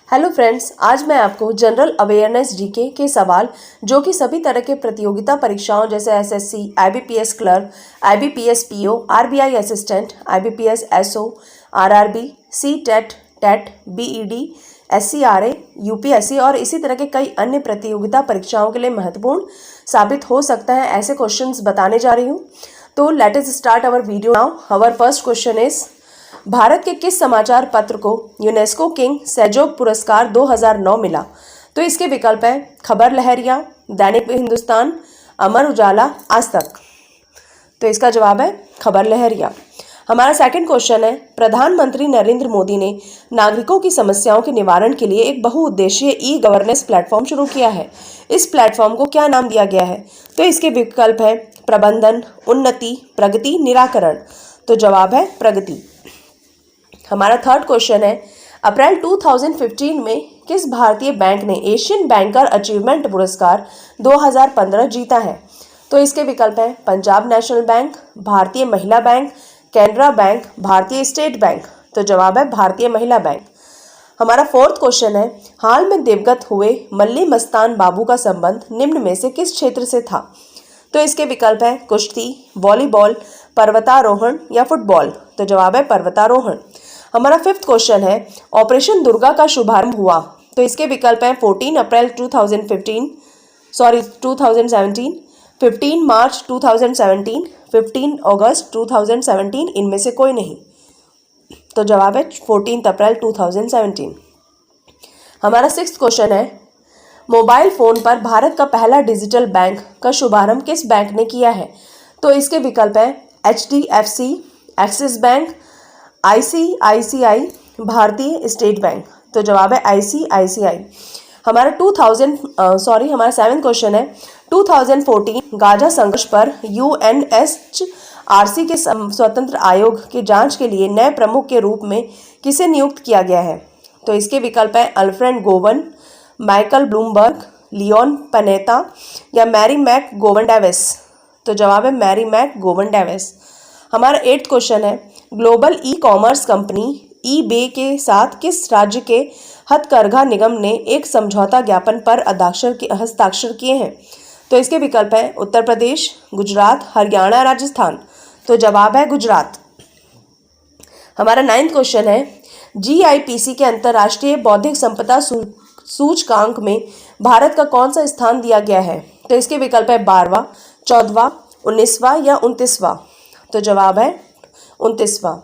Hello friends, आज मैं आपको जनरल अवेयरनेस जीके के सवाल जो कि सभी तरह के प्रतियोगिता परीक्षाओं जैसे SSC, IBPS clerk, IBPS PO, RBI assistant, IBPS SO, RRB, CTET, TET, BEd, SCRA, UPSC और इसी तरह के कई अन्य प्रतियोगिता परीक्षाओं के लिए महत्वपूर्ण साबित हो सकता है ऐसे क्वेश्चंस बताने जा रही हूँ। तो let us start our video now. Our first question is, Bharat के किस समाचार पत्र को यूनेस्को किंग सेजोग पुरस्कार 2009 मिला? तो इसके विकल्प है खबर लहरिया, दैनिक हिंदुस्तान, अमर उजाला, आज तक। तो इसका जवाब है खबर लहरिया। हमारा सेकंड क्वेश्चन है, प्रधानमंत्री नरेंद्र मोदी ने नागरिकों की समस्याओं के निवारण के लिए एक बहुउद्देशीय ई गवर्नेंस प्लेटफॉर्म शुरू किया है। इस प्लेटफॉर्म को क्या नाम दिया गया है? तो इसके विकल्प है प्रबंधन, उन्नति, प्रगति, निराकरण। तो जवाब है प्रगति। हमारा थर्ड क्वेश्चन है, अप्रैल 2015 में किस भारतीय बैंक ने एशियन बैंकर अचीवमेंट पुरस्कार 2015 जीता है? तो इसके विकल्प हैं पंजाब नेशनल बैंक, भारतीय महिला बैंक, कैनरा बैंक, भारतीय स्टेट बैंक। तो जवाब है भारतीय महिला बैंक। हमारा फोर्थ क्वेश्चन है, हाल में दिवंगत हुए मल्ली मस्तान बाबू का संबंध निम्न में से किस क्षेत्र से था? तो इसके विकल्प है कुश्ती, वॉलीबॉल, पर्वतारोहण या फुटबॉल। तो जवाब है पर्वतारोहण। हमारा फिफ्थ क्वेश्चन है, ऑपरेशन दुर्गा का शुभारंभ हुआ? तो इसके विकल्प हैं 14 अप्रैल 2017, 15 मार्च 2017, 15 अगस्त 2017, इनमें से कोई नहीं। तो जवाब है 14 अप्रैल 2017। हमारा सिक्स्थ क्वेश्चन है, मोबाइल फोन पर भारत का पहला डिजिटल बैंक का शुभारंभ किस बैंक ने किया है? तो इसके विकल्प है HDFC, एक्सिस बैंक, ICICI, भारतीय स्टेट बैंक। तो जवाब है ICICI। हमारा हमारा सेवेंथ क्वेश्चन है, 2014 गाजा संघर्ष पर UNSHRC के स्वतंत्र आयोग की जांच के लिए नए प्रमुख के रूप में किसे नियुक्त किया गया है? तो इसके विकल्प है Alfred Gowan, Michael Bloomberg, Leon Panetta या मैरी मैक गोवन डेविस। तो जवाब है मैरी मैक गोवन डेविस। हमारा एट्थ क्वेश्चन है, global e commerce company eBay के साथ किस राज्य के हथकरघा निगम ने एक समझौता ज्ञापन पर हस्ताक्षर किए हैं? तो इसके विकल्प है उत्तर प्रदेश, गुजरात, हरियाणा, राजस्थान। तो जवाब है गुजरात। हमारा नाइन्थ क्वेश्चन है, GIPC के अंतर्राष्ट्रीय बौद्धिक संपदा सूचकांक में भारत का कौन सा स्थान दिया गया है? तो इसके विकल्प है 12वां, 14वां, 19वां या 29वां। तो जवाब है 29वां।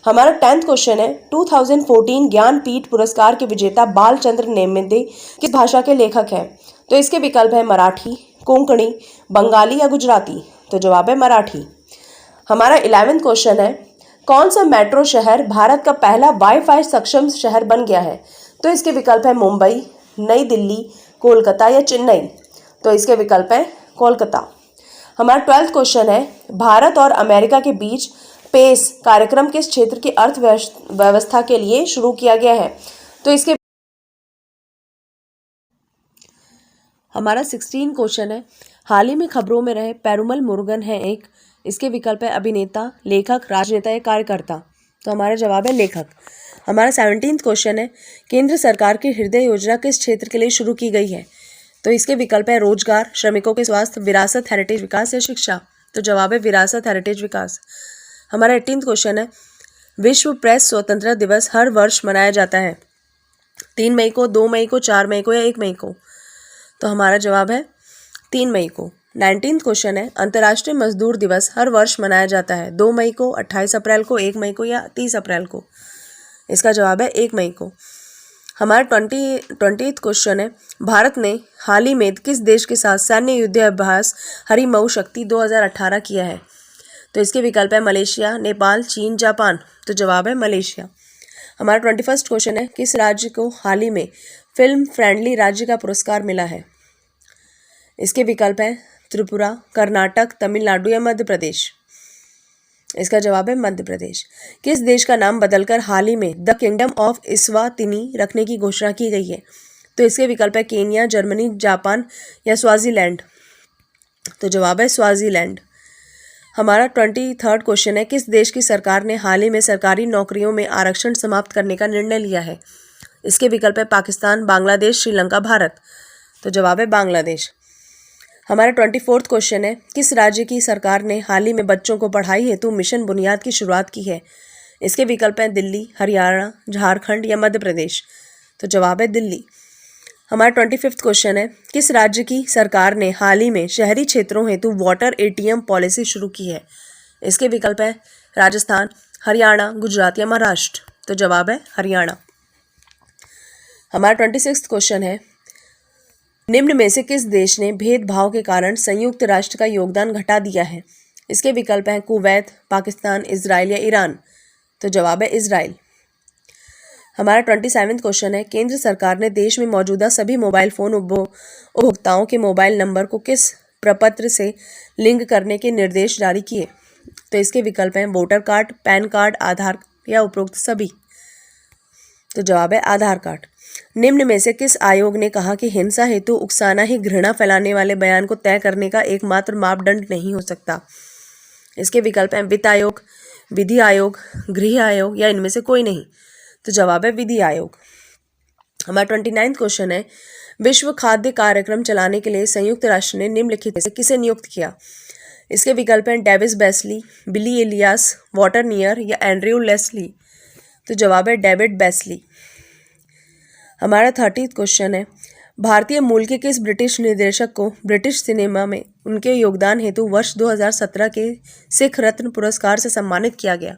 हमारा 10th क्वेश्चन है, 2014 ज्ञानपीठ पुरस्कार के विजेता बालचंद्र नेमेंद्र किस भाषा के लेखक हैं? तो इसके विकल्प है मराठी, कोंकणी, बंगाली या गुजराती। तो जवाब है मराठी। हमारा 11th क्वेश्चन है, कौन सा मेट्रो शहर भारत का पहला वाईफाई सक्षम शहर बन गया है? तो इसके विकल्प है मुंबई, नई दिल्ली, कोलकाता या चेन्नई। तो इसके विकल्प है कोलकाता। हमारा 12th क्वेश्चन है, भारत और अमेरिका के बीच पेस कार्यक्रम किस क्षेत्र की अर्थव्यवस्था के लिए शुरू किया गया है? तो इसके हमारा 16 क्वेश्चन है, हाल ही में खबरों में रहे पेरुमल मुरुगन है एक। इसके विकल्प है अभिनेता, लेखक, राजनेता या कार्यकर्ता। तो हमारा जवाब है लेखक। हमारा 17th क्वेश्चन है, केंद्र सरकार की हृदय योजना किस क्षेत्र के लिए शुरू की गई है? तो इसके विकल्प है रोजगार, श्रमिकों के स्वास्थ्य, विरासत, हेरिटेज विकास या शिक्षा। तो जवाब है विरासत, हेरिटेज विकास। हमारा 18th क्वेश्चन है, विश्व प्रेस स्वतंत्रता दिवस हर वर्ष मनाया जाता है 3 मई को, 2 मई को, 4 मई को या 1 मई को। तो हमारा जवाब है 3 मई को। 19th क्वेश्चन है, अंतर्राष्ट्रीय मजदूर दिवस हर वर्ष मनाया जाता है 2 मई को, 28 अप्रैल को, 1 मई को या 30 अप्रैल को। इसका जवाब है 1 मई को। हमारा 20th क्वेश्चन है, भारत ने हाल ही में किस देश के साथ सैन्य युद्धाभ्यास हरिमऊ शक्ति 2018 किया है? तो इसके विकल्प है मलेशिया, नेपाल, चीन, जापान। तो जवाब है मलेशिया। हमारा 21st क्वेश्चन है, किस राज्य को हाल ही में फिल्म फ्रेंडली राज्य का पुरस्कार मिला है? इसके विकल्प है त्रिपुरा, कर्नाटक, तमिलनाडु या मध्य प्रदेश। इसका जवाब है मध्य प्रदेश। किस देश का नाम बदलकर हाल ही में द किंगडम ऑफ इस्वातिनी रखने की घोषणा की गई है? तो इसके विकल्प है केन्या, जर्मनी, जापान या स्वाजीलैंड। तो जवाब है स्वाजीलैंड। हमारा 23rd क्वेश्चन है, किस देश की सरकार ने हाल ही में सरकारी नौकरियों में आरक्षण समाप्त करने का निर्णय लिया है? इसके विकल्प है पाकिस्तान, बांग्लादेश, श्रीलंका, भारत। तो जवाब है बांग्लादेश। हमारा 24वां क्वेश्चन है, किस राज्य की सरकार ने हाल ही में बच्चों को पढ़ाई हेतु मिशन बुनियाद की शुरुआत की है? इसके विकल्प हैं दिल्ली, हरियाणा, झारखंड या मध्य प्रदेश। तो जवाब है दिल्ली। हमारा 25वां क्वेश्चन है, किस राज्य की सरकार ने हाल ही में शहरी क्षेत्रों हेतु वाटर एटीएम पॉलिसी शुरू की है? इसके विकल्प हैं राजस्थान, हरियाणा, गुजरात या महाराष्ट्र। तो जवाब है हरियाणा। हमारा 26वां क्वेश्चन है, निम्न में से किस देश ने भेदभाव के कारण संयुक्त राष्ट्र का योगदान घटा दिया है? इसके विकल्प हैं कुवैत, पाकिस्तान, इजराइल या ईरान। तो जवाब है इजराइल। हमारा 27वां क्वेश्चन है, केंद्र सरकार ने देश में मौजूदा सभी मोबाइल फोन उपभोक्ताओं के मोबाइल नंबर को किस प्रपत्र से लिंक करने के निर्देश जारी किए? तो इसके विकल्प हैं वोटर कार्ड, पैन कार्ड, आधार या उपरोक्त सभी। तो जवाब है आधार कार्ड। निम्न में से किस आयोग ने कहा कि हिंसा हेतु उकसाना ही घृणा फैलाने वाले बयान को तय करने का एकमात्र मापदंड नहीं हो सकता? इसके विकल्प हैं वित्त आयोग, विधि आयोग, गृह आयोग या इनमें से कोई नहीं। तो जवाब है विधि आयोग। हमारा 29वां क्वेश्चन है, विश्व खाद्य कार्यक्रम चलाने के लिए संयुक्त राष्ट्र ने निम्नलिखित में से किसे नियुक्त किया? इसके विकल्प हैं डेविस बेस्ली, बिली एलियास, वॉटर नियर या एंड्रयू लेस्ली। तो जवाब है डेविड बेस्ली। हमारा 30वां क्वेश्चन है, भारतीय मूल के किस ब्रिटिश निर्देशक को ब्रिटिश सिनेमा में उनके योगदान हेतु वर्ष 2017 के सिख रत्न पुरस्कार से सम्मानित किया गया?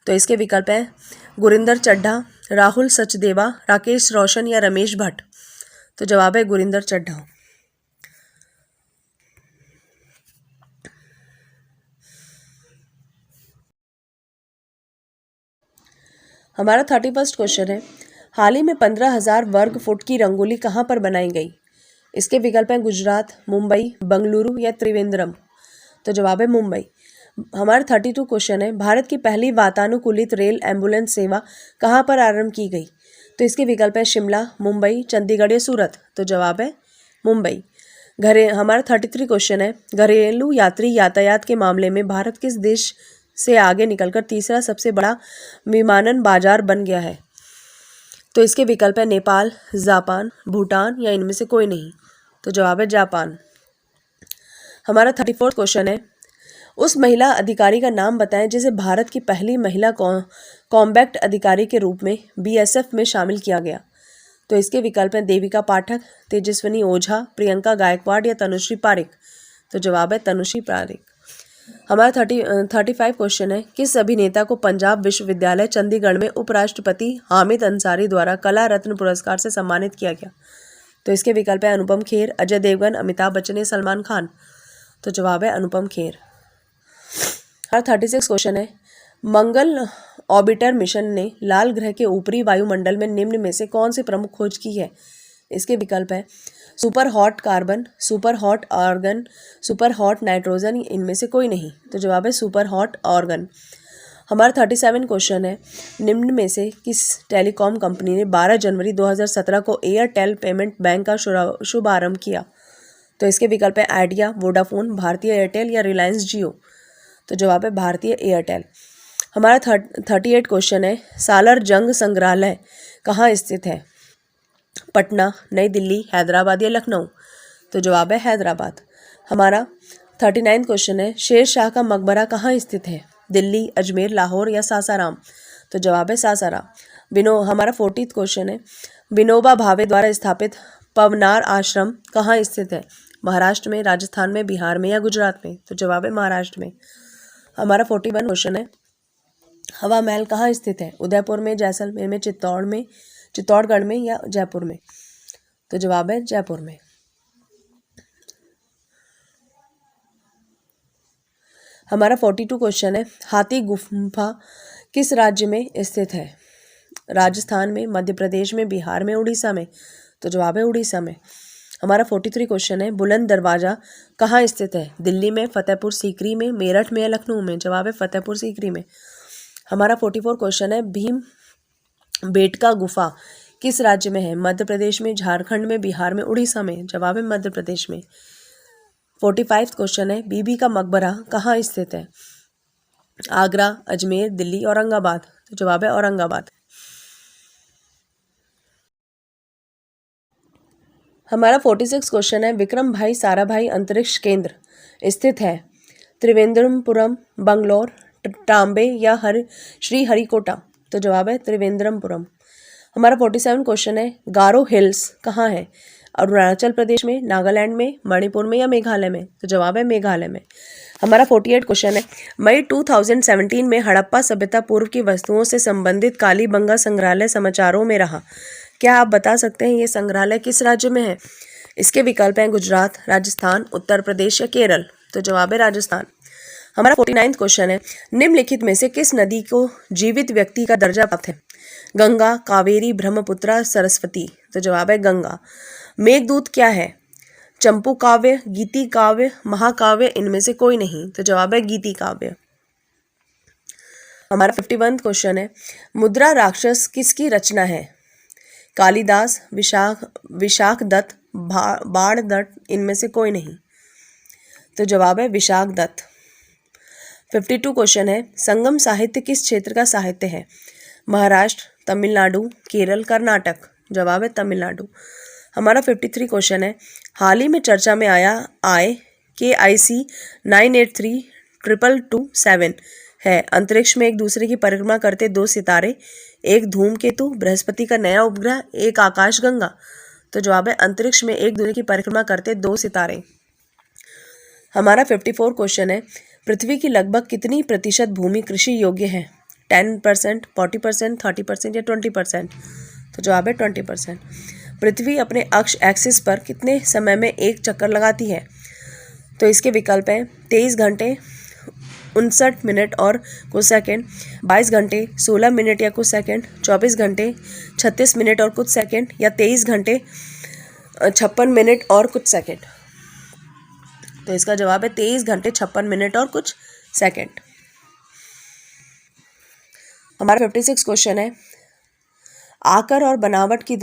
तो इसके विकल्प हैं गुरिंदर चड्ढा, राहुल सचदेवा, राकेश रोशन या रमेश भट्ट। तो जवाब है गुरिंदर चड्ढा। हमारा 31वां क्वेश्चन है, हाल ही में 15,000 वर्ग फुट की रंगोली कहाँ पर बनाई गई? इसके विकल्प हैं गुजरात, मुंबई, बंगलुरु या त्रिवेंद्रम। तो जवाब है मुंबई। हमारा 32वां क्वेश्चन है, भारत की पहली वातानुकूलित रेल एम्बुलेंस सेवा कहाँ पर आरंभ की गई? तो इसके विकल्प है शिमला, मुंबई, चंडीगढ़ या सूरत। तो जवाब है मुंबई। हमारा 33वां क्वेश्चन है, घरेलू यात्री यातायात के मामले में भारत किस देश से आगे निकलकर तीसरा सबसे बड़ा विमानन बाजार बन गया है? तो इसके विकल्प है नेपाल, जापान, भूटान या इनमें से कोई नहीं। तो जवाब है जापान। हमारा 34वां क्वेश्चन है, उस महिला अधिकारी का नाम बताएं जिसे भारत की पहली महिला कॉम्बैट अधिकारी के रूप में बीएसएफ में शामिल किया गया। तो इसके विकल्प हैं देविका पाठक, तेजस्विनी ओझा, प्रियंका गायकवाड़ या तनुश्री पारिक। तो जवाब है तनुश्री पारिक। हमारा 35 क्वेश्चन है, किस अभिनेता को पंजाब विश्वविद्यालय चंडीगढ़ में उपराष्ट्रपति हामिद अंसारी द्वारा कला रत्न पुरस्कार से सम्मानित किया गया? तो इसके विकल्प है अनुपम खेर, अजय देवगन, अमिताभ बच्चन या सलमान खान। तो जवाब है अनुपम खेर। हमारा 36 क्वेश्चन है, मंगल ऑर्बिटर मिशन ने लाल ग्रह के ऊपरी वायुमंडल में निम्न में से कौन सी प्रमुख खोज की है? इसके विकल्प है super hot carbon, super hot argon, super hot nitrogen, इनमें से कोई नहीं। तो जवाब है सुपर हॉट आर्गन। हमारा 37 क्वेश्चन है, निम्न में से किस टेलीकॉम कंपनी ने 12 जनवरी 2017 को एयरटेल पेमेंट बैंक का शुभारंभ किया? तो इसके विकल्प है आइडिया, वोडाफोन, भारतीय एयरटेल या रिलायंस जियो। तो जवाब है भारतीय एयरटेल। हमारा 38 क्वेश्चन है, सालार जंग संग्रहालय कहाँ स्थित है? पटना, नई दिल्ली, हैदराबाद या लखनऊ। तो जवाब है हैदराबाद। हमारा 39 क्वेश्चन है, शेर शाह का मकबरा कहाँ स्थित है? दिल्ली, अजमेर, लाहौर या सासाराम। तो जवाब है सासाराम। हमारा 40 क्वेश्चन है, विनोबा भावे द्वारा स्थापित पवनार आश्रम कहाँ स्थित है? महाराष्ट्र में, राजस्थान में, बिहार में या गुजरात में। तो जवाब है महाराष्ट्र में। हमारा 41 क्वेश्चन है, हवा महल कहाँ स्थित है? उदयपुर में, जैसलमेर में, चित्तौड़गढ़ में या जयपुर में। तो जवाब है जयपुर में। हमारा 42 क्वेश्चन है, हाथी गुफा किस राज्य में स्थित है? राजस्थान में, मध्य प्रदेश में, बिहार में, उड़ीसा में। तो जवाब है उड़ीसा में। हमारा 43 क्वेश्चन है, बुलंद दरवाजा कहाँ स्थित है? दिल्ली में, फतेहपुर सीकरी में, मेरठ में या लखनऊ में। जवाब है फतेहपुर सीकरी में। हमारा 44 क्वेश्चन है, भीम बेटका गुफा किस राज्य में है? मध्य प्रदेश में, झारखंड में, बिहार में, उड़ीसा में। जवाब है मध्य प्रदेश में। 45 क्वेश्चन है, बीबी का मकबरा कहाँ स्थित है? आगरा, अजमेर, दिल्ली, औरंगाबाद। तो जवाब है औरंगाबाद। हमारा 46 क्वेश्चन है, विक्रम भाई साराभाई अंतरिक्ष केंद्र स्थित है त्रिवेंद्रमपुरम, बंगलोर, टाम्बे या श्रीहरिकोटा? तो जवाब है त्रिवेंद्रमपुरम। हमारा 47 क्वेश्चन है, गारो हिल्स कहाँ है? अरुणाचल प्रदेश में, नागालैंड में, मणिपुर में या मेघालय में? तो जवाब है मेघालय में। हमारा 48 क्वेश्चन है, मई 2017 में हड़प्पा सभ्यता पूर्व की वस्तुओं से संबंधित कालीबंगा संग्रहालय समाचारों में रहा। क्या आप बता सकते हैं ये संग्रहालय किस राज्य में है? इसके विकल्प हैं गुजरात, राजस्थान, उत्तर प्रदेश या केरल। तो जवाब है राजस्थान। हमारा 49 क्वेश्चन है, निम्नलिखित में से किस नदी को जीवित व्यक्ति का दर्जा प्राप्त है? गंगा, कावेरी, ब्रह्मपुत्र, सरस्वती? तो जवाब है गंगा। मेघदूत क्या है? चंपू काव्य, गीति काव्य, महाकाव्य, इनमें से कोई नहीं। तो जवाब है गीति काव्य। हमारा 51 क्वेश्चन है, मुद्रा राक्षस किसकी रचना है? कालिदास, विशाख दत्त, बाण दत्त, इनमें से कोई नहीं। तो जवाब है विशाख दत्त। 52 क्वेश्चन है, संगम साहित्य किस क्षेत्र का साहित्य है? महाराष्ट्र, तमिलनाडु, केरल, कर्नाटक? जवाब है तमिलनाडु। हमारा 53 क्वेश्चन है, हाल ही में चर्चा में आए KIC 983-2227 है अंतरिक्ष में एक दूसरे की परिक्रमा करते दो सितारे, एक धूमकेतु, बृहस्पति का नया उपग्रह, एक आकाशगंगा? तो जवाब है अंतरिक्ष में एक दूसरे की परिक्रमा करते दो सितारे। हमारा 54 क्वेश्चन है, पृथ्वी की लगभग कितनी प्रतिशत भूमि कृषि योग्य है? 10%, 40%, 30% या 20%? तो जवाब है 20%। पृथ्वी अपने अक्ष एक्सिस पर कितने समय में एक चक्कर लगाती है? तो इसके विकल्प हैं 23 घंटे 59 मिनट और कुछ सेकंड, 22 घंटे 16 मिनट या कुछ सेकंड, 24 घंटे 36 मिनट और कुछ सेकंड या 23 घंटे 56 मिनट और कुछ सेकंड। तो इसका जवाब है 23 घंटे 56 मिनट और कुछ सेकंड। हमारा 56 क्वेश्चन है, आकार और बनावट की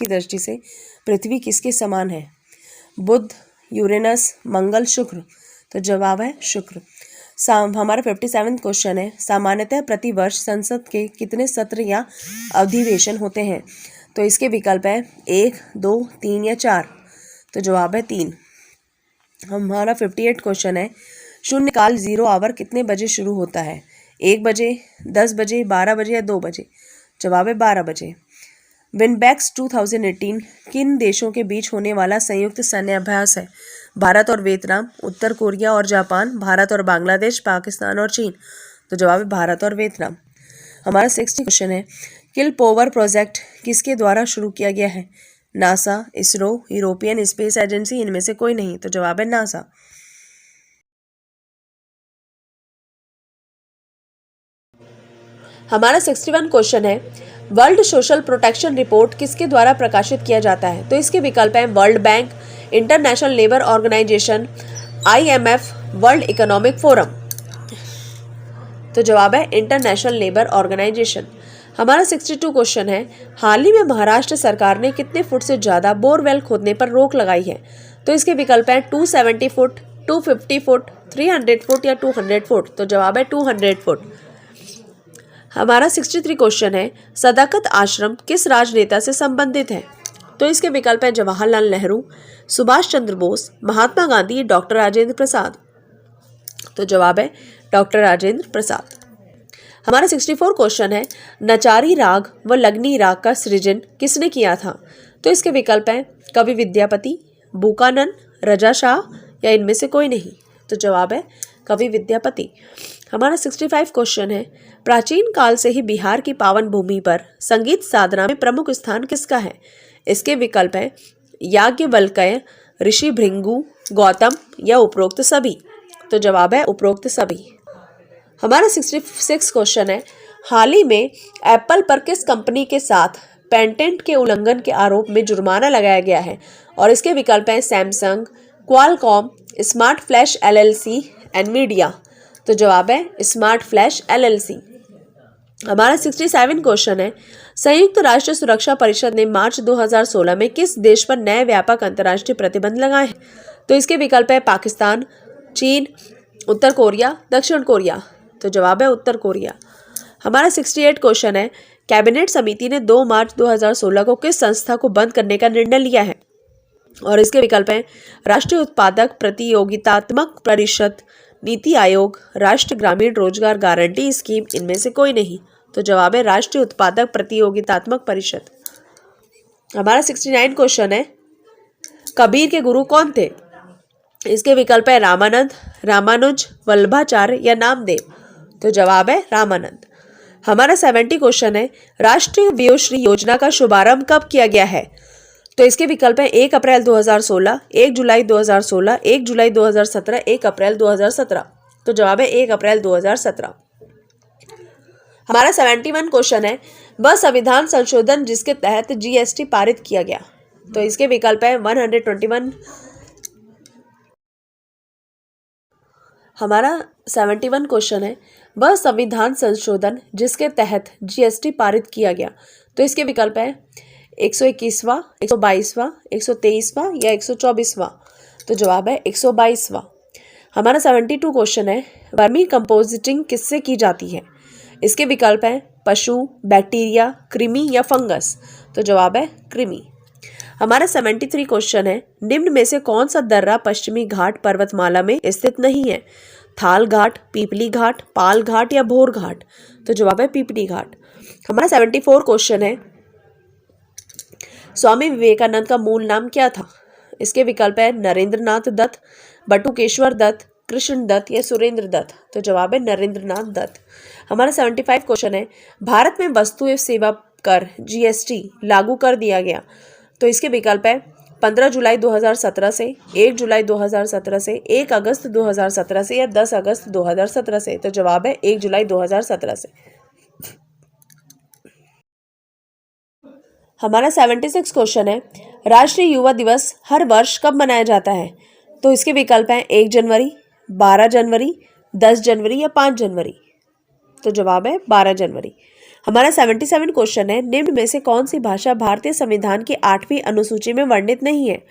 दृष्टि से पृथ्वी किसके समान है? बुध, यूरेनस, मंगल, शुक्र? तो जवाब है शुक्र। हमारा 57 क्वेश्चन है, सामान्यतः प्रति वर्ष संसद के कितने सत्र या अधिवेशन होते हैं? तो इसके विकल्प हैं 1, 2, 3 या 4। तो जवाब है 3। हमारा 58 क्वेश्चन है, शून्यकाल 0 आवर कितने बजे शुरू होता है? 1 बजे, 10 बजे, 12 बजे या 2 बजे? जवाब है 12 बजे। विनबैक्स 2018 किन देशों के बीच होने वाला संयुक्त सैन्य अभ्यास है? भारत और वियतनाम, उत्तर कोरिया और जापान, भारत और बांग्लादेश, पाकिस्तान और चीन? तो जवाब है भारत और वियतनाम। हमारा 60 क्वेश्चन है, किल पोवर प्रोजेक्ट किसके द्वारा शुरू किया गया है? NASA, ISRO, European space agency, इनमें से कोई नहीं। तो जवाब है नासा। हमारा 61 क्वेश्चन है, वर्ल्ड सोशल प्रोटेक्शन रिपोर्ट किसके द्वारा प्रकाशित किया जाता है? तो इसके विकल्प हैं World Bank, International Labour Organization, IMF, World Economic Forum? तो जवाब है इंटरनेशनल लेबर ऑर्गेनाइजेशन। हमारा 62 क्वेश्चन है, हाल ही में महाराष्ट्र सरकार ने कितने फुट से ज़्यादा बोरवेल खोदने पर रोक लगाई है? तो इसके विकल्प हैं 270 फुट, 250 फुट, 300 फुट या 200 फुट? तो जवाब है 200 फुट। हमारा 63 क्वेश्चन है, सदाकत आश्रम किस राजनेता से संबंधित है? तो इसके विकल्प है जवाहरलाल नेहरू, सुभाष चंद्र बोस, महात्मा गांधी, डॉक्टर राजेंद्र प्रसाद? तो जवाब है डॉक्टर राजेंद्र प्रसाद। हमारा 64 क्वेश्चन है, नचारी राग व लगनी राग का सृजन किसने किया था? तो इसके विकल्प हैं कवि विद्यापति, बुकानन, रजा शाह या इनमें से कोई नहीं। तो जवाब है कवि विद्यापति। हमारा 65 क्वेश्चन है, प्राचीन काल से ही बिहार की पावन भूमि पर संगीत साधना में प्रमुख स्थान किसका है? इसके विकल्प हैं याज्ञवल्क्य, ऋषि भृगु, गौतम या उपरोक्त सभी? तो जवाब है उपरोक्त सभी। हमारा 66 क्वेश्चन है, हाल ही में एप्पल पर किस कंपनी के साथ पेटेंट के उल्लंघन के आरोप में जुर्माना लगाया गया है? और इसके विकल्प हैं Samsung, Qualcomm, smart flash LLC, Nvidia? तो जवाब है स्मार्ट फ्लैश LLC। हमारा 67 क्वेश्चन है, संयुक्त राष्ट्र सुरक्षा परिषद ने मार्च 2016 में किस देश पर नए व्यापक अंतर्राष्ट्रीय प्रतिबंध लगाए हैं? तो इसके विकल्प है पाकिस्तान, चीन, उत्तर कोरिया, दक्षिण कोरिया? तो जवाब है उत्तर कोरिया। हमारा 68 क्वेश्चन है, कैबिनेट समिति ने 2 मार्च 2016 को किस संस्था को बंद करने का निर्णय लिया है? और इसके विकल्प हैं राष्ट्रीय उत्पादक प्रतियोगितात्मक परिषद, नीति आयोग, राष्ट्रीय ग्रामीण रोजगार गारंटी स्कीम, इनमें से कोई नहीं। तो जवाब है राष्ट्रीय उत्पादक प्रतियोगितात्मक परिषद। हमारा 69 क्वेश्चन है कबीर के गुरु कौन थे? इसके विकल्प है रामानंद, रामानुज, वल्लभाचार्य या नामदेव। तो जवाब है रामानंद। हमारा 70 क्वेश्चन है राष्ट्रीय वयोश्री योजना का शुभारंभ कब किया गया है? तो इसके विकल्प है 1 अप्रैल 2016, 1 जुलाई 2016, 1 जुलाई 2017, 1 अप्रैल 2017। तो जवाब है 1 अप्रैल 2017। हमारा 71 क्वेश्चन है वह संविधान संशोधन जिसके तहत जीएसटी पारित किया गया। तो इसके विकल्प है 121। हमारा 71 क्वेश्चन है वह संविधान संशोधन जिसके तहत जीएसटी पारित किया गया। तो इसके विकल्प है 121वां, 122वां, 123वां या 124वां। तो जवाब है 122वां। हमारा 72 क्वेश्चन है वर्मी कंपोजिटिंग किससे की जाती है? इसके विकल्प हैं पशु, बैक्टीरिया, कृमि या फंगस। तो जवाब है कृमि। हमारा 73 क्वेश्चन है निम्न में से कौन सा दर्रा पश्चिमी घाट पर्वतमाला में स्थित नहीं है? थाल घाट, पीपली घाट, पाल घाट या भोर घाट। तो जवाब है पीपली घाट। हमारा 74 क्वेश्चन है स्वामी विवेकानंद का मूल नाम क्या था? इसके विकल्प है नरेंद्रनाथ दत्त, बटुकेश्वर दत्त, कृष्ण दत्त या सुरेंद्र दत्त। तो जवाब है नरेंद्रनाथ दत्त। हमारा 75 क्वेश्चन है भारत में वस्तु एवं सेवा कर जीएसटी लागू कर दिया गया। तो इसके विकल्प है 15 जुलाई 2017 से, 1 जुलाई 2017 से, 1 अगस्त 2017 से या 10 अगस्त 2017 से। तो जवाब है 1 जुलाई 2017 से। हमारा 76 क्वेश्चन है राष्ट्रीय युवा दिवस हर वर्ष कब मनाया जाता है? तो इसके विकल्प हैं 1 जनवरी, 12 जनवरी, 10 जनवरी या 5 जनवरी। तो जवाब है 12 जनवरी। हमारा 77 क्वेश्चन है निम्न में से कौन सी भाषा भारतीय संविधान की 8वीं अनुसूची में वर्णित नहीं है?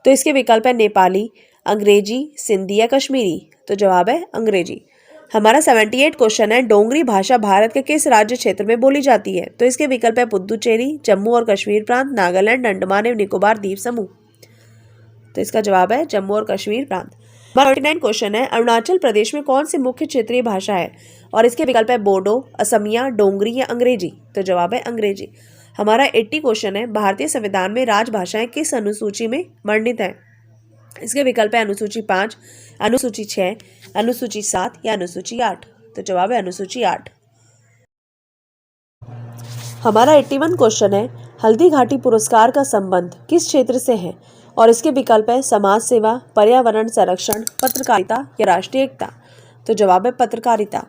तो इसके विकल्प है नेपाली, अंग्रेजी, सिंधी या कश्मीरी। तो जवाब है अंग्रेजी। हमारा 78 क्वेश्चन है डोंगरी भाषा भारत के किस राज्य क्षेत्र में बोली जाती है? तो इसके विकल्प है पुद्दुचेरी, जम्मू और कश्मीर प्रांत, नागालैंड, अंडमान एवं निकोबार द्वीप समूह। तो इसका जवाब है जम्मू और कश्मीर प्रांत। हमारा 49 क्वेश्चन है अरुणाचल प्रदेश में कौन सी मुख्य क्षेत्रीय भाषा है? और इसके विकल्प है बोडो, असमिया, डोंगरी या अंग्रेजी। तो जवाब है अंग्रेजी। हमारा 80 क्वेश्चन है भारतीय संविधान में राजभाषाएं किस अनुसूची में वर्णित है? इसके विकल्प है अनुसूची 5, अनुसूची 6, अनुसूची 7 या अनुसूची 8। तो जवाब है अनुसूची 8। हमारा 81 क्वेश्चन है हल्दी घाटी पुरस्कार का संबंध किस क्षेत्र से है? और इसके विकल्प है समाज सेवा, पर्यावरण संरक्षण, पत्रकारिता या राष्ट्रीय एकता। तो जवाब है पत्रकारिता।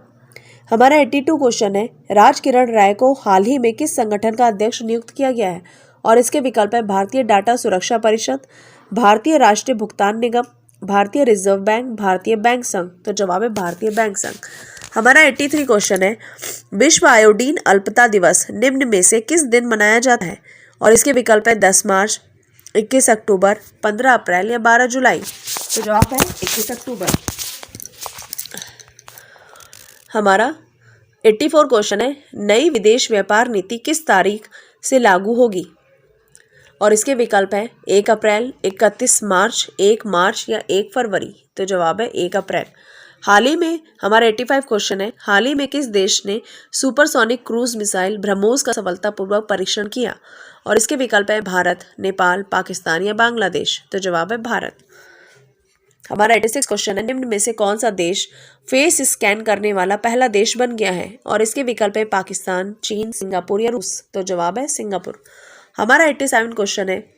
हमारा 82 क्वेश्चन है राजकिरण राय को हाल ही में किस संगठन का अध्यक्ष नियुक्त किया गया है? और इसके विकल्प है भारतीय डाटा सुरक्षा परिषद, भारतीय राष्ट्रीय भुगतान निगम, भारतीय रिजर्व बैंक, भारतीय बैंक संघ। तो जवाब है भारतीय बैंक संघ। हमारा 83 क्वेश्चन है विश्व आयोडीन अल्पता दिवस निम्न में से किस दिन मनाया जाता है? और इसके विकल्प है 10 मार्च, 21 अक्टूबर, 15 अप्रैल या 12 जुलाई। तो जवाब है 21 अक्टूबर। हमारा 84 क्वेश्चन है नई विदेश व्यापार नीति किस तारीख से लागू होगी? और इसके विकल्प है 1 अप्रैल, 31 मार्च, 1 मार्च या 1 फरवरी। तो जवाब है 1 अप्रैल। हाल ही में हमारा 85 क्वेश्चन है हाल ही में किस देश ने सुपरसोनिक क्रूज मिसाइल ब्रह्मोस का सफलतापूर्वक परीक्षण किया? और इसके विकल्प है भारत, नेपाल, पाकिस्तान या बांग्लादेश। तो जवाब है भारत। हमारा 86 क्वेश्चन है निम्न में से कौन सा देश फेस स्कैन करने वाला पहला देश बन गया है? और इसके विकल्प है पाकिस्तान, चीन, सिंगापुर या रूस। तो जवाब है सिंगापुर। हमारा 87 क्वेश्चन है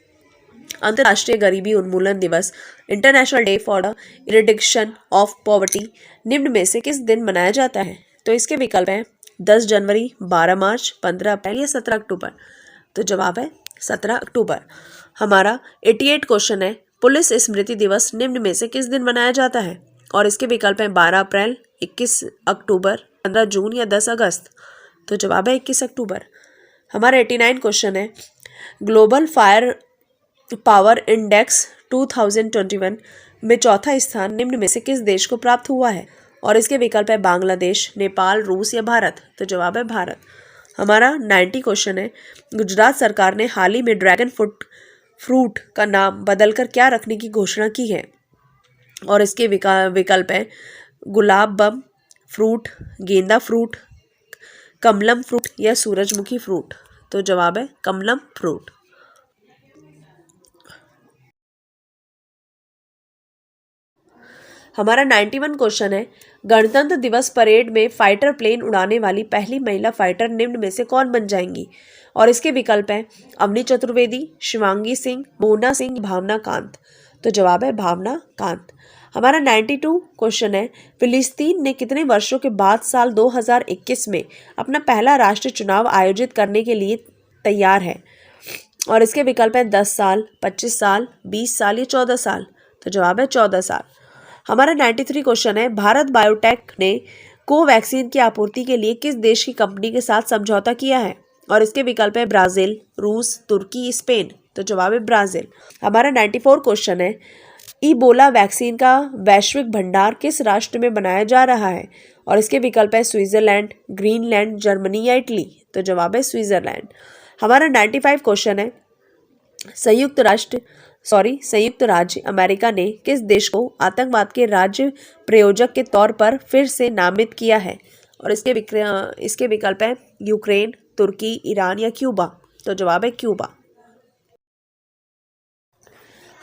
अंतर्राष्ट्रीय गरीबी उन्मूलन दिवस, international day for the eradication of poverty निम्न में से किस दिन मनाया जाता है? तो इसके विकल्प हैं 10 जनवरी, 12 मार्च, 15 अप्रैल या 17 अक्टूबर। तो जवाब है 17 अक्टूबर। हमारा 88 क्वेश्चन है पुलिस स्मृति दिवस निम्न में से किस दिन मनाया जाता है? और इसके विकल्प हैं 12 अप्रैल, 21 अक्टूबर, 15 जून या 10 अगस्त। तो जवाब है 21 अक्टूबर। हमारा 89 क्वेश्चन है ग्लोबल फायर पावर इंडेक्स 2021 में चौथा स्थान निम्न में से किस देश को प्राप्त हुआ है? और इसके विकल्प है बांग्लादेश, नेपाल, रूस या भारत। तो जवाब है भारत। हमारा 90 क्वेश्चन है, गुजरात सरकार ने हाल ही में ड्रैगन फ्रूट का नाम बदलकर क्या रखने की घोषणा की है? और इसके विकल्प है गुलाब बम फ्रूट, गेंदा फ्रूट, कमलम फ्रूट या सूरजमुखी फ्रूट। तो जवाब है कमलम फ्रूट। हमारा 91 क्वेश्चन है, गणतंत्र दिवस परेड में फाइटर प्लेन उड़ाने वाली पहली महिला फाइटर निम्न में से कौन बन जाएंगी? और इसके विकल्प हैं अवनी चतुर्वेदी, शिवांगी सिंह, मोना सिंह, भावना कांत। तो जवाब है भावना कांत। हमारा 92 क्वेश्चन है, फिलिस्तीन ने कितने वर्षों के बाद साल 2021 में अपना पहला राष्ट्रीय चुनाव आयोजित करने के लिए तैयार है? और इसके विकल्प है 10 साल, 25 साल, 20 साल या 14 साल। तो जवाब है 14 साल। हमारा 93 क्वेश्चन है, भारत बायोटेक ने कोवैक्सीन की आपूर्ति के लिए किस देश की कंपनी के साथ समझौता किया है? और इसके विकल्प है ब्राजील, रूस, तुर्की, स्पेन। तो जवाब है ब्राजील। हमारा 94 क्वेश्चन है, इबोला वैक्सीन का वैश्विक भंडार किस राष्ट्र में बनाया जा रहा है? और इसके विकल्प है स्विट्जरलैंड, ग्रीनलैंड, जर्मनी या इटली। तो जवाब है स्विट्जरलैंड। हमारा 95 क्वेश्चन है, संयुक्त राज्य अमेरिका ने किस देश को आतंकवाद के राज्य प्रायोजक के तौर पर फिर से नामित किया है? और इसके विकल्प है यूक्रेन, तुर्की, ईरान या क्यूबा। तो जवाब है क्यूबा।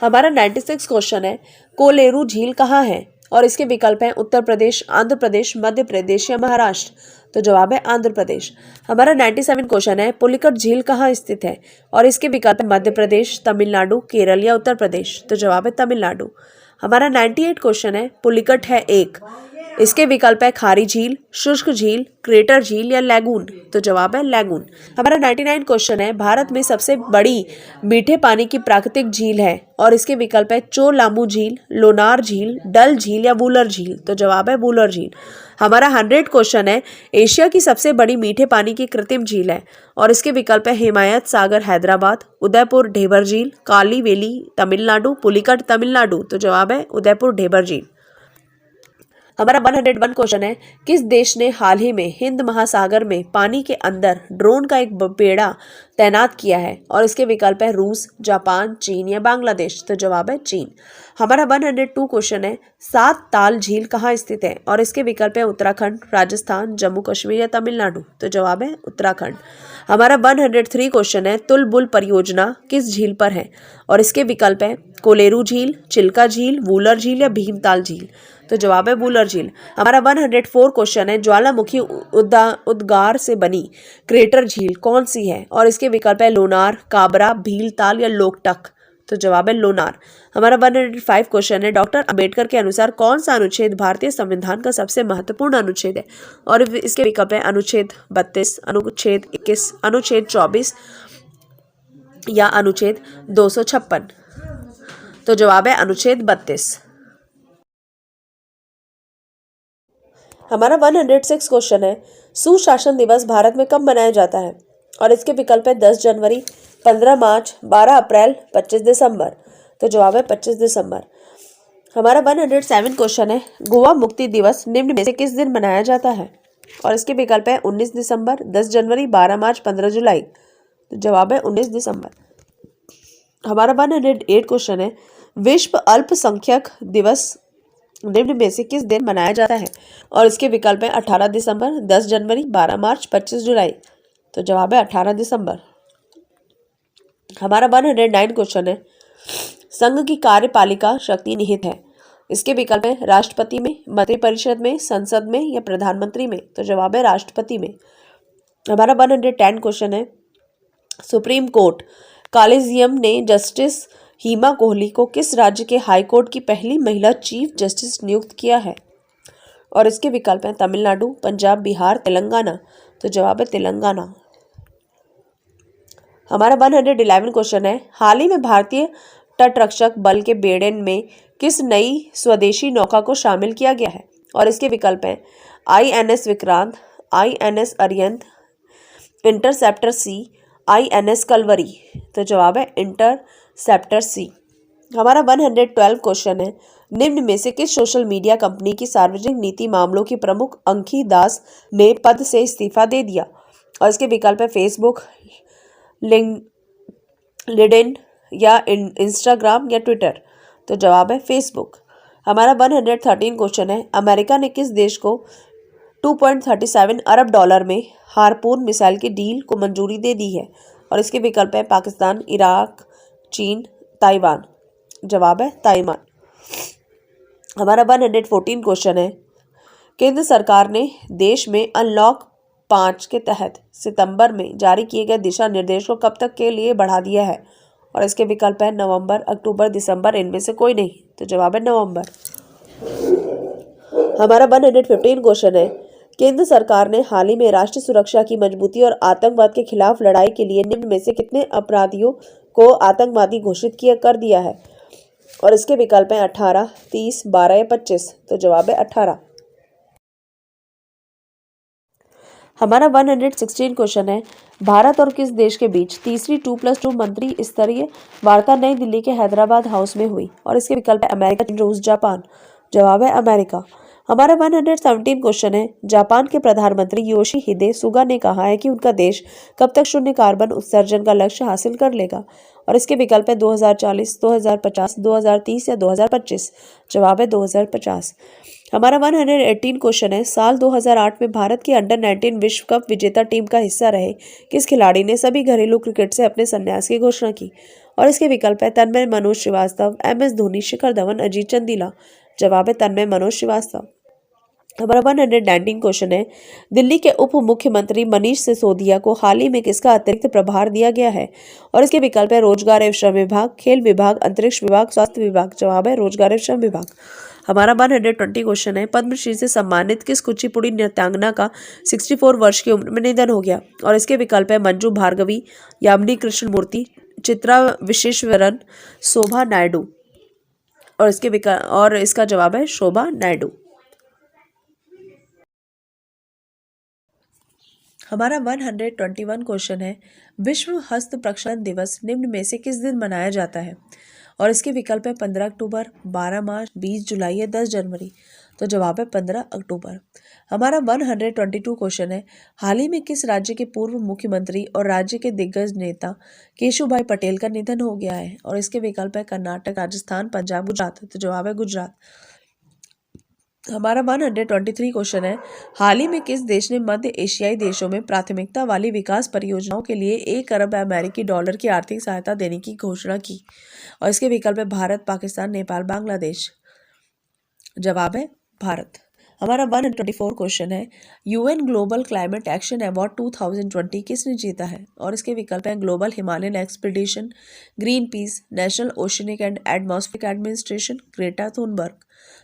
हमारा 96 क्वेश्चन है, कोलेरू झील कहाँ है? और इसके विकल्प हैं उत्तर प्रदेश, आंध्र प्रदेश, मध्य प्रदेश या महाराष्ट्र। तो जवाब है आंध्र प्रदेश। हमारा 97 क्वेश्चन है, पुलिकट झील कहाँ स्थित है? और इसके विकल्प है मध्य प्रदेश, तमिलनाडु, केरल या उत्तर प्रदेश। तो जवाब है तमिलनाडु। हमारा 98 क्वेश्चन है, पुलिकट है एक, इसके विकल्प है खारी झील, शुष्क झील, क्रेटर झील या लैगून। तो जवाब है लैगून। हमारा 99 क्वेश्चन है, भारत में सबसे बड़ी मीठे पानी की प्राकृतिक झील है? और इसके विकल्प है चोलामू झील, लोनार झील, डल झील या वूलर झील। तो जवाब है वूलर झील। हमारा 100 क्वेश्चन है, एशिया की सबसे बड़ी मीठे पानी की कृत्रिम झील है? और इसके विकल्प है हिमायत सागर हैदराबाद, उदयपुर ढेबर झील, काली वेली तमिलनाडु, पुलिकट तमिलनाडु। तो जवाब है उदयपुर ढेबर झील। हमारा 101 क्वेश्चन है, किस देश ने हाल ही में हिंद महासागर में पानी के अंदर ड्रोन का एक बेड़ा तैनात किया है? और इसके विकल्प है रूस, जापान, चीन या बांग्लादेश। तो जवाब है चीन। हमारा 102 क्वेश्चन है, सात ताल झील कहाँ स्थित है? और इसके विकल्प है उत्तराखंड, राजस्थान, जम्मू कश्मीर या तमिलनाडु। तो जवाब है उत्तराखंड। हमारा 103 क्वेश्चन है, तुलबुल परियोजना किस झील पर है? और इसके विकल्प है कोलेरू झील, चिल्का झील, वूलर झील या भीमताल झील। तो जवाब है वूलर झील। हमारा 104 क्वेश्चन है, ज्वालामुखी उद्गार से बनी क्रेटर झील कौन सी है? और इसके विकल्प है लोनार, काबरा, भीलताल या लोकटक। तो जवाब है लोनार। हमारा 105 क्वेश्चन है, डॉक्टर अंबेडकर के अनुसार कौन सा अनुच्छेद भारतीय संविधान का सबसे महत्वपूर्ण अनुच्छेद है? और इसके विकल्प है अनुच्छेद 32, अनुच्छेद 21, अनुच्छेद 24 या अनुच्छेद 256। तो जवाब है अनुच्छेद 32। हमारा 106 क्वेश्चन है, सुशासन दिवस भारत में कब मनाया जाता है? और इसके विकल्प है 10 जनवरी, 15 मार्च, 12 अप्रैल, 25 दिसंबर। तो जवाब है 25 दिसंबर। हमारा 107 क्वेश्चन है, गोवा मुक्ति दिवस निम्न में से किस दिन मनाया जाता है? और इसके विकल्प है 19 दिसंबर, 10 जनवरी, 12 मार्च, 15 जुलाई। तो जवाब है 19 दिसंबर। हमारा 108 क्वेश्चन है, विश्व अल्पसंख्यक दिवस निम्न में से किस दिन मनाया जाता है? और इसके विकल्प हैं 18 दिसंबर, 10 जनवरी, 12 मार्च, 25 जुलाई। तो जवाब है 18 दिसंबर। हमारा 109 क्वेश्चन है, संघ की कार्यपालिका शक्ति निहित है? इसके विकल्प हैं राष्ट्रपति में, मंत्रिपरिषद में, संसद में या प्रधानमंत्री में। तो जवाब है राष्ट्रपति में। हमारा 110 क्वेश्चन है, सुप्रीम कोर्ट कॉलेजियम ने जस्टिस हिमा कोहली को किस राज्य के हाई कोर्ट की पहली महिला चीफ जस्टिस नियुक्त किया है? और इसके विकल्प हैं तमिलनाडु, पंजाब, बिहार, तेलंगाना। तो जवाब है तेलंगाना। हमारा 111 क्वेश्चन है, हाल ही में भारतीय तटरक्षक बल के बेड़े में किस नई स्वदेशी नौका को शामिल किया गया है? और इसके विकल्प हैं INS Vikrant, INS Arihant, interceptor C, INS Kalvari. तो जवाब है इंटरसेप्टर सी। हमारा 112 क्वेश्चन है, निम्न में से किस सोशल मीडिया कंपनी की सार्वजनिक नीति मामलों की प्रमुख अंकी दास ने पद से इस्तीफा दे दिया? और इसके विकल्प है फेसबुक, लिंक्डइन या इंस्टाग्राम या ट्विटर। तो जवाब है फेसबुक। हमारा 113 क्वेश्चन है, अमेरिका ने किस देश को 2.37 अरब डॉलर में हारपून मिसाइल की डील को मंजूरी दे दी है? और इसके विकल्प है पाकिस्तान, इराक, चीन, ताइवान। जवाब है ताइवान। हमारा 114 क्वेश्चन है, केंद्र सरकार ने देश में अनलॉक 5 के तहत सितंबर में जारी किए गए दिशा निर्देश को कब तक के लिए बढ़ा दिया है? और इसके विकल्प है नवंबर, अक्टूबर, दिसंबर, इनमें से कोई नहीं। तो जवाब है नवंबर। हमारा 115 क्वेश्चन है, केंद्र सरकार ने हाल ही में राष्ट्रीय सुरक्षा की मजबूती और आतंकवाद के खिलाफ लड़ाई के लिए निम्न में से कितने अपराधियों को आतंकवादी घोषित कर दिया है? और इसके विकल्प हैं 18, 30, 12 या 25। तो जवाब है 18। हमारा 116 क्वेश्चन है, भारत और किस देश के बीच तीसरी 2+2 मंत्री स्तरीय वार्ता नई दिल्ली के हैदराबाद हाउस में हुई? और इसके विकल्प है अमेरिका, चीन, रूस, जापान। जवाब है अमेरिका। हमारा 117 क्वेश्चन है, जापान के प्रधानमंत्री योशिहिदे सुगा ने कहा है कि उनका देश कब तक शून्य कार्बन उत्सर्जन का लक्ष्य हासिल कर लेगा? और इसके विकल्प है 2040, 2050, 2030 या 2025। जवाब है 2050। हमारा 118 क्वेश्चन है, साल 2008 में भारत की अंडर 19 विश्व कप विजेता टीम का हिस्सा रहे किस खिलाड़ी ने सभी घरेलू क्रिकेट से अपने संन्यास की घोषणा की? और इसके विकल्प है तन्मय मनोज श्रीवास्तव, MS धोनी, शिखर धवन, अजीत चंदीला। जवाब है तन्मय मनोज श्रीवास्तव। हमारा 119 क्वेश्चन है, दिल्ली के उप मुख्यमंत्री मनीष सिसोदिया को हाल ही में किसका अतिरिक्त प्रभार दिया गया है? और इसके विकल्प है रोजगार एवं श्रम विभाग, खेल विभाग, अंतरिक्ष विभाग, स्वास्थ्य विभाग। जवाब है रोजगार एवं श्रम विभाग। हमारा 120 क्वेश्चन है, पद्मश्री से सम्मानित किस कुचिपुड़ी नृत्यांगना का 64 वर्ष की उम्र में निधन हो गया? और इसके विकल्प है मंजू भार्गवी, यामिनी कृष्णमूर्ति, चित्रा विश्वेश्वरन, शोभा नायडू। और इसका जवाब है शोभा नायडू। हमारा 121 क्वेश्चन है, विश्व हस्त प्रक्षालन दिवस निम्न में से किस दिन मनाया जाता है? और इसके विकल्प है 15 अक्टूबर, 12 मार्च, 20 जुलाई या 10 जनवरी। तो जवाब है 15 अक्टूबर। हमारा 122 क्वेश्चन है, हाल ही में किस राज्य के पूर्व मुख्यमंत्री और राज्य के दिग्गज नेता केशुभाई पटेल का निधन हो गया है? और इसके विकल्प है कर्नाटक, राजस्थान, पंजाब, गुजरात। तो जवाब है गुजरात। हमारा 123 क्वेश्चन है, हाल ही में किस देश ने मध्य एशियाई देशों में प्राथमिकता वाली विकास परियोजनाओं के लिए 1 अरब अमेरिकी डॉलर की आर्थिक सहायता देने की घोषणा की? और इसके विकल्प है भारत, पाकिस्तान, नेपाल, बांग्लादेश। जवाब है भारत। हमारा 124 क्वेश्चन है, UN global climate action award 2020 किसने जीता है? और इसके विकल्प हैं global Himalayan expedition, green peas, national oceanic and atmospheric administration, Greta Thunberg.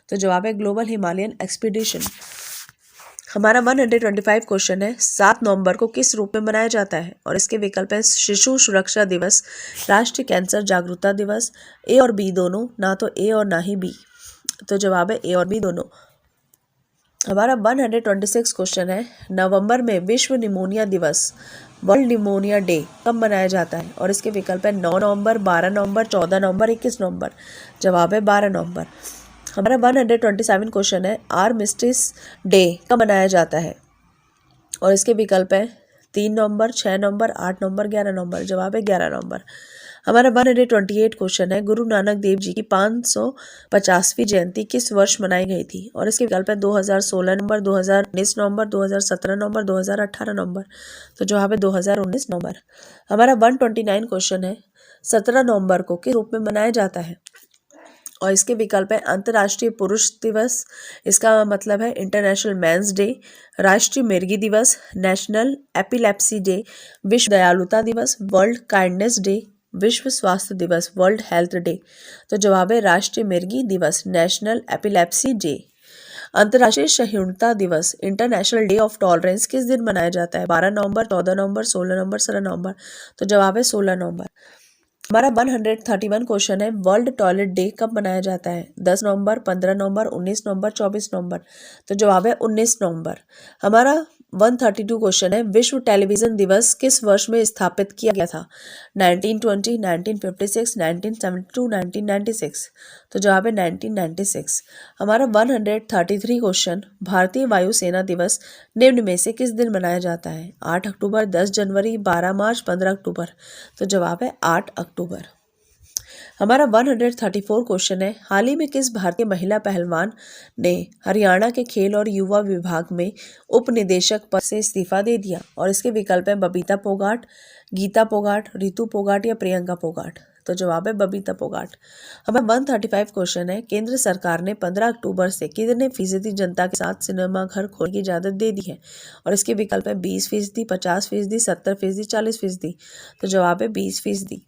तो जवाब है ग्लोबल हिमालयन एक्सपीडिशन। हमारा 125 क्वेश्चन है, 7 नवंबर को किस रूप में मनाया जाता है? और इसके विकल्प हैं शिशु सुरक्षा दिवस, राष्ट्रीय कैंसर जागरूकता दिवस, A और B दोनों, ना तो A और ना ही B। तो जवाब है A और B दोनों। हमारा 126 क्वेश्चन है, नवंबर में विश्व निमोनिया दिवस, वर्ल्ड निमोनिया डे कब मनाया जाता है? और इसके विकल्प है 9 नवंबर, 12 नवंबर, 14 नवंबर, 21 नवंबर। जवाब है 12 नवंबर। हमारा 127 क्वेश्चन है, आर्मिस्टिस डे कब मनाया जाता है? और इसके विकल्प है 3 नवंबर, 6 नवंबर, 8 नवंबर, 11 नवंबर। जवाब है 11 नवंबर। हमारा 128 क्वेश्चन है, गुरु नानक देव जी की 550वीं जयंती किस वर्ष मनाई गई थी? और इसके विकल्प है 2016 नवंबर, 2019 नवंबर, 2017 नवंबर, 2018 नवंबर। तो जवाब है 2019 नवंबर। हमारा 129 क्वेश्चन है, 17 नवंबर को किस रूप में मनाया जाता है? और इसके विकल्प है अंतर्राष्ट्रीय पुरुष दिवस, इसका मतलब है इंटरनेशनल मेंस डे, राष्ट्रीय मिर्गी दिवस, नेशनल एपिलेप्सी डे, विश्व दयालुता दिवस, वर्ल्ड काइंडनेस डे, विश्व स्वास्थ्य दिवस, वर्ल्ड हेल्थ डे। तो जवाब है राष्ट्रीय मिर्गी दिवस, नेशनल एपिलेप्सी डे। अंतर्राष्ट्रीय सहिष्णुता दिवस, इंटरनेशनल डे ऑफ टॉलरेंस किस दिन मनाया जाता है? 12 नवंबर, 14 नवंबर, 16 नवंबर, 17 नवंबर। तो जवाब है 16 नवंबर। हमारा 131 क्वेश्चन है, वर्ल्ड टॉयलेट डे कब मनाया जाता है? 10 नवंबर, 15 नवंबर, 19 नवंबर, 24 नवंबर। तो जवाब है 19 नवंबर। हमारा 132 क्वेश्चन है, विश्व टेलीविजन दिवस किस वर्ष में स्थापित किया गया था? 1920, 1956, 1972, 1996। तो जवाब है 1996। हमारा 133 क्वेश्चन, भारतीय वायुसेना दिवस निम्न में से किस दिन मनाया जाता है? 8 अक्टूबर, 10 जनवरी, 12 मार्च, 15 अक्टूबर। तो जवाब है 8 अक्टूबर। हमारा 134 क्वेश्चन है, हाल ही में किस भारतीय महिला पहलवान ने हरियाणा के खेल और युवा विभाग में उप निदेशक पद से इस्तीफा दे दिया? और इसके विकल्प है बबीता फोगाट, गीता फोगाट, रितु फोगाट या प्रियंका फोगाट। तो जवाब है बबीता फोगाट। हमें 135 क्वेश्चन है, केंद्र सरकार ने 15 अक्टूबर से कितने फीसदी जनता के साथ सिनेमा घर खोलने की इजाजत दे दी है? और इसके विकल्प है 20%, 50%, 70%, 40%। तो जवाब है 20%।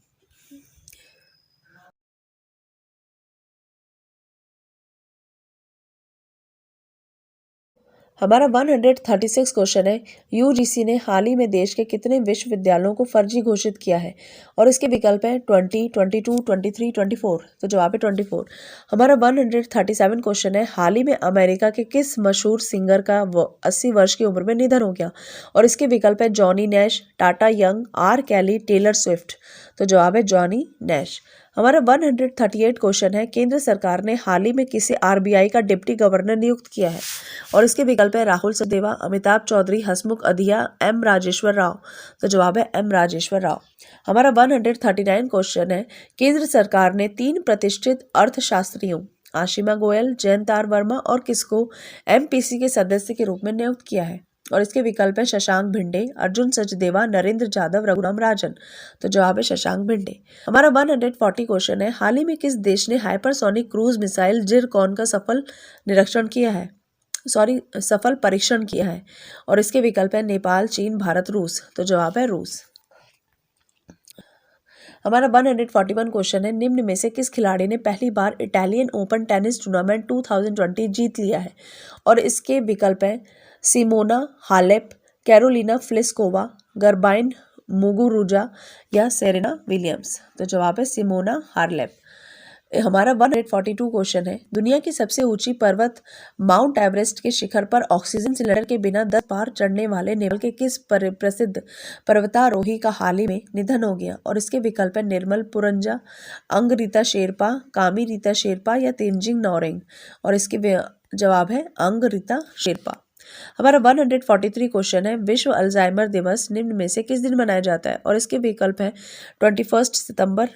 हमारा 136 क्वेश्चन है, यूजीसी ने हाल ही में देश के कितने विश्वविद्यालयों को फर्जी घोषित किया है? और इसके विकल्प हैं 20, 22, 23, 24। तो जवाब है 24। हमारा 137 क्वेश्चन है, हाल ही में अमेरिका के किस मशहूर सिंगर का 80 वर्ष की उम्र में निधन हो गया? और इसके विकल्प है Johnny Nash, Tata Young, R Kelly, Taylor Swift. तो जवाब है जॉनी नैश। हमारा 138 क्वेश्चन है, केंद्र सरकार ने हाल ही में किसे आरबीआई का डिप्टी गवर्नर नियुक्त किया है? और इसके विकल्प है राहुल सचदेवा, अमिताभ चौधरी, हसमुख अधिया, एम राजेश्वर राव। तो जवाब है एम राजेश्वर राव। हमारा 139 क्वेश्चन है, केंद्र सरकार ने 3 प्रतिष्ठित अर्थशास्त्रियों आशिमा गोयल, जयंतार वर्मा और किसको एमपीसी के सदस्य के रूप में नियुक्त किया है? और इसके विकल्प है शशांक भिंडे, अर्जुन सचदेवा, नरेंद्र जाधव, रघुराम राजन। तो जवाब है शशांक भिंडे। हमारा 140 क्वेश्चन है, हाल ही में किस देश ने हाइपरसोनिक क्रूज मिसाइल जिरकॉन का सफल परीक्षण किया है? और इसके विकल्प है नेपाल, चीन, भारत, रूस। तो जवाब है रूस। हमारा 141 क्वेश्चन है, निम्न में से किस खिलाड़ी ने पहली बार इटालियन ओपन टेनिस टूर्नामेंट 2020 जीत लिया है? और इसके विकल्प है सिमोना हालेप, कैरोलिना फ्लिस्कोवा, गर्बाइन मुगुरुजा या सेरेना विलियम्स। तो जवाब है सिमोना हार्लेप। हमारा 142 क्वेश्चन है, दुनिया की सबसे ऊंची पर्वत माउंट एवरेस्ट के शिखर पर ऑक्सीजन सिलेंडर के बिना 10 बार चढ़ने वाले नेपाल के किस प्रसिद्ध पर्वतारोही का हाल ही में निधन हो गया? और इसके विकल्प है निर्मल पुरंजा, अंग रीता शेरपा, कामी रीता शेरपा या तेंजिंग नोरेंग। और इसके जवाब है अंग रीता शेरपा। हमारा 143 क्वेश्चन है, विश्व अल्जाइमर दिवस निम्न में से किस दिन मनाया जाता है? और इसके विकल्प है 21 सितंबर,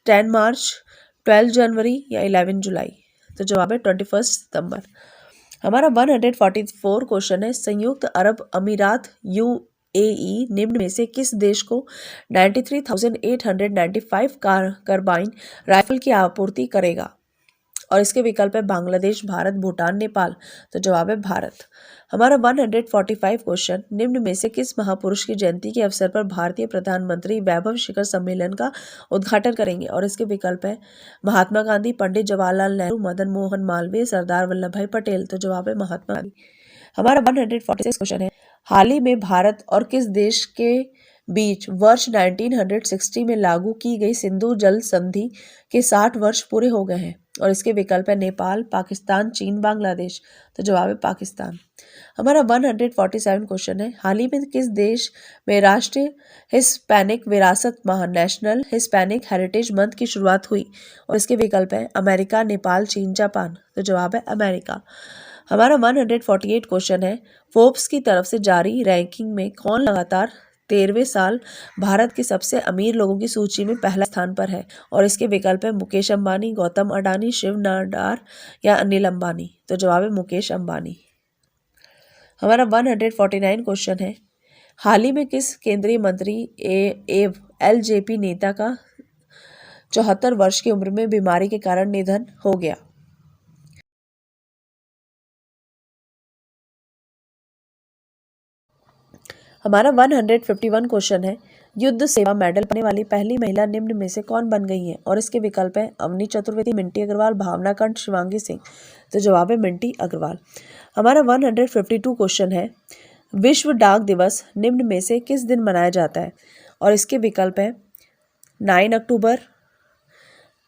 10 मार्च, 12 जनवरी या 11 जुलाई। तो जवाब है 21 सितंबर। हमारा 144 क्वेश्चन है, संयुक्त अरब अमीरात यूएई निम्न में से किस देश को 93,895 कार्बाइन राइफल की आपूर्ति करेगा? और इसके विकल्प है बांग्लादेश, भारत, भूटान, नेपाल। तो जवाब है भारत। हमारा 145 क्वेश्चन, निम्न में से किस महापुरुष की जयंती के अवसर पर भारतीय प्रधानमंत्री वैभव शिखर सम्मेलन का उद्घाटन करेंगे? और इसके विकल्प है महात्मा गांधी, पंडित जवाहरलाल नेहरू, मदन मोहन मालवीय, सरदार वल्लभ भाई पटेल। तो जवाब है महात्मा गांधी। हमारा 146 क्वेश्चन है, हाल ही में भारत और किस देश के बीच वर्ष 1960 में लागू की गई सिंधु जल संधि के 60 वर्ष पूरे हो गए हैं? और इसके विकल्प है नेपाल, पाकिस्तान, चीन, बांग्लादेश। तो जवाब है पाकिस्तान। हमारा 147 क्वेश्चन है, हाल ही में किस देश में राष्ट्रीय हिस्पैनिक विरासत माह नेशनल हिस्पैनिक हेरिटेज मंथ की शुरुआत हुई? और इसके विकल्प है अमेरिका, नेपाल, चीन, जापान। तो जवाब है अमेरिका। हमारा 148 क्वेश्चन है, फोर्ब्स की तरफ से जारी रैंकिंग में कौन लगातार 13वें साल भारत के सबसे अमीर लोगों की सूची में पहला स्थान पर है? और इसके विकल्प है मुकेश अंबानी, गौतम अडानी, शिव नाडार या अनिल अंबानी। तो जवाब है मुकेश अंबानी। हमारा 149 क्वेश्चन है, हाल ही में किस केंद्रीय मंत्री एव एलजेपी नेता का 74 वर्ष की उम्र में बीमारी के कारण निधन हो गया? हमारा 151 क्वेश्चन है, युद्ध सेवा मेडल पाने वाली पहली महिला निम्न में से कौन बन गई है? और इसके विकल्प है अवनी चतुर्वेदी, मिंटी अग्रवाल, भावना कंठ, शिवांगी सिंह। तो जवाब है मिंटी अग्रवाल। हमारा 152 क्वेश्चन है, विश्व डाक दिवस निम्न में से किस दिन मनाया जाता है? और इसके विकल्प है 9 अक्टूबर,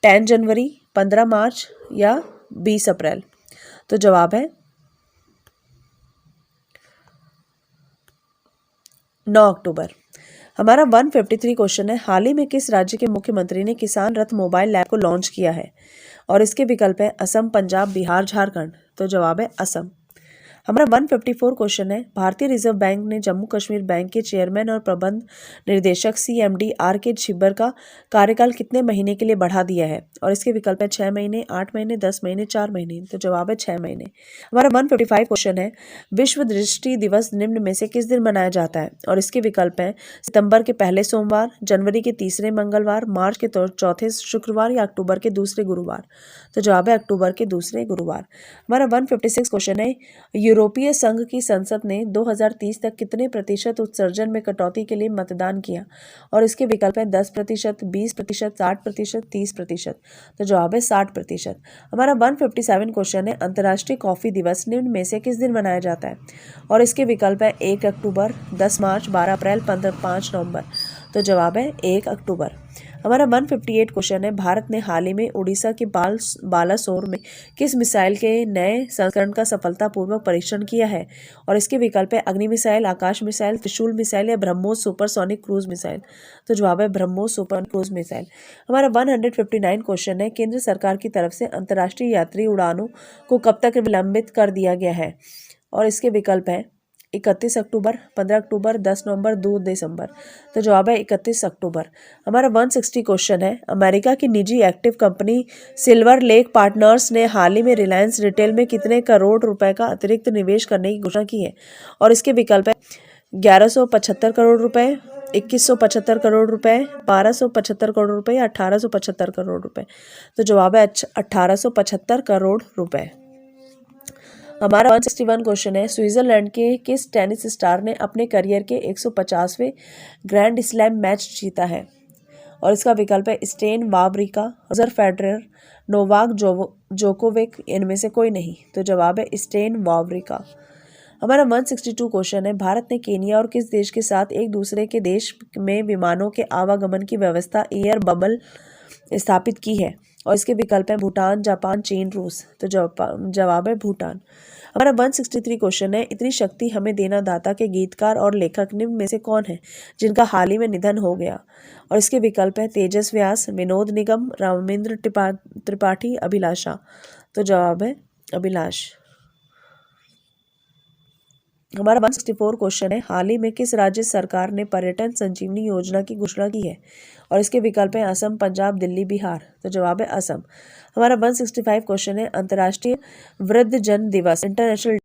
10 जनवरी, 15 मार्च या 20 अप्रैल। तो जवाब है 9 अक्टूबर। हमारा 153 क्वेश्चन है, हाल ही में किस राज्य के मुख्यमंत्री ने किसान रथ मोबाइल ऐप को लॉन्च किया है? और इसके विकल्प है असम, पंजाब, बिहार, झारखंड। तो जवाब है असम। हमारा 154 क्वेश्चन है, भारतीय रिजर्व बैंक ने जम्मू कश्मीर बैंक के चेयरमैन और प्रबंध निर्देशक CMD RK छिब्बर का कार्यकाल कितने महीने के लिए बढ़ा दिया है? और इसके विकल्प है 6 महीने, 8 महीने, 10 महीने, 4 महीने। तो जवाब है 6 महीने। हमारा 155 क्वेश्चन है, विश्व दृष्टि दिवस निम्न में से किस दिन मनाया जाता है? और इसके विकल्प हैं सितंबर के पहले सोमवार, जनवरी के तीसरे मंगलवार, मार्च के चौथे शुक्रवार या अक्टूबर के दूसरे गुरुवार। तो जवाब है अक्टूबर के दूसरे गुरुवार। हमारा 156 क्वेश्चन है, यूरोपीय संघ की संसद ने 2030 तक कितने प्रतिशत उत्सर्जन में कटौती के लिए मतदान किया? और इसके विकल्प हैं 10%, 20%, 60%, 30%। तो जवाब है 60%। हमारा 157 क्वेश्चन है, अंतर्राष्ट्रीय कॉफी दिवस निम्न में से किस दिन मनाया जाता है? और इसके विकल्प है 1 अक्टूबर, 10 मार्च, 12 अप्रैल, 5 नवंबर। तो जवाब है 1 अक्टूबर। हमारा 158 क्वेश्चन है, भारत ने हाल ही में उड़ीसा के बालासोर में किस मिसाइल के नए संस्करण का सफलतापूर्वक परीक्षण किया है? और इसके विकल्प है अग्नि मिसाइल, आकाश मिसाइल, त्रिशूल मिसाइल या ब्रह्मोस सुपरसोनिक क्रूज मिसाइल। तो जवाब है ब्रह्मोस सुपर क्रूज मिसाइल। हमारा 159 क्वेश्चन है, केंद्र सरकार की तरफ से अंतर्राष्ट्रीय यात्री उड़ानों को कब तक विलंबित कर दिया गया है? और इसके विकल्प हैं 31 अक्टूबर, 15 अक्टूबर, 10 नवंबर, 2 दिसंबर। तो जवाब है 31 अक्टूबर। हमारा 160 क्वेश्चन है, अमेरिका की निजी active company silver lake partners ने हाल ही में रिलायंस रिटेल में कितने करोड़ रुपए का अतिरिक्त निवेश करने की घोषणा की है? और इसके विकल्प है 1175 करोड़ रुपए, 2175 करोड़ रुपए, 1275 करोड़ रुपए या 1875 करोड़ रुपए। तो जवाब है 1875 करोड़ रुपए। हमारा 161 क्वेश्चन है, स्विट्जरलैंड के किस टेनिस स्टार ने अपने करियर के 150वें ग्रैंड स्लैम मैच जीता है? और इसका विकल्प है Stan Wawrinka, Roger Federer, Novak Djokovic, इनमें से कोई नहीं। तो जवाब है स्टेन वावरिका। हमारा 162 क्वेश्चन है, भारत ने केनिया और किस देश के साथ एक दूसरे के देश में विमानों के आवागमन की व्यवस्था एयर बबल स्थापित की है? और इसके विकल्प हैं भूटान, जापान, चीन, रूस। तो जवाब है भूटान। हमारा 163 क्वेश्चन है, इतनी शक्ति हमें देना दाता के गीतकार और लेखक निम्न में से कौन है जिनका हाल ही में निधन हो गया? और इसके विकल्प हैं तेजस व्यास, विनोद निगम, रामेंद्र त्रिपाठी, अभिलाषा। तो जवाब है अभिलाष। हमारा 164 क्वेश्चन है, हाल ही में किस राज्य सरकार ने पर्यटन संजीवनी योजना की घोषणा की है? और इसके विकल्प हैं असम, पंजाब, दिल्ली, बिहार। तो जवाब है असम। हमारा 165 क्वेश्चन है, अंतर्राष्ट्रीय वृद्धजन दिवस इंटरनेशनल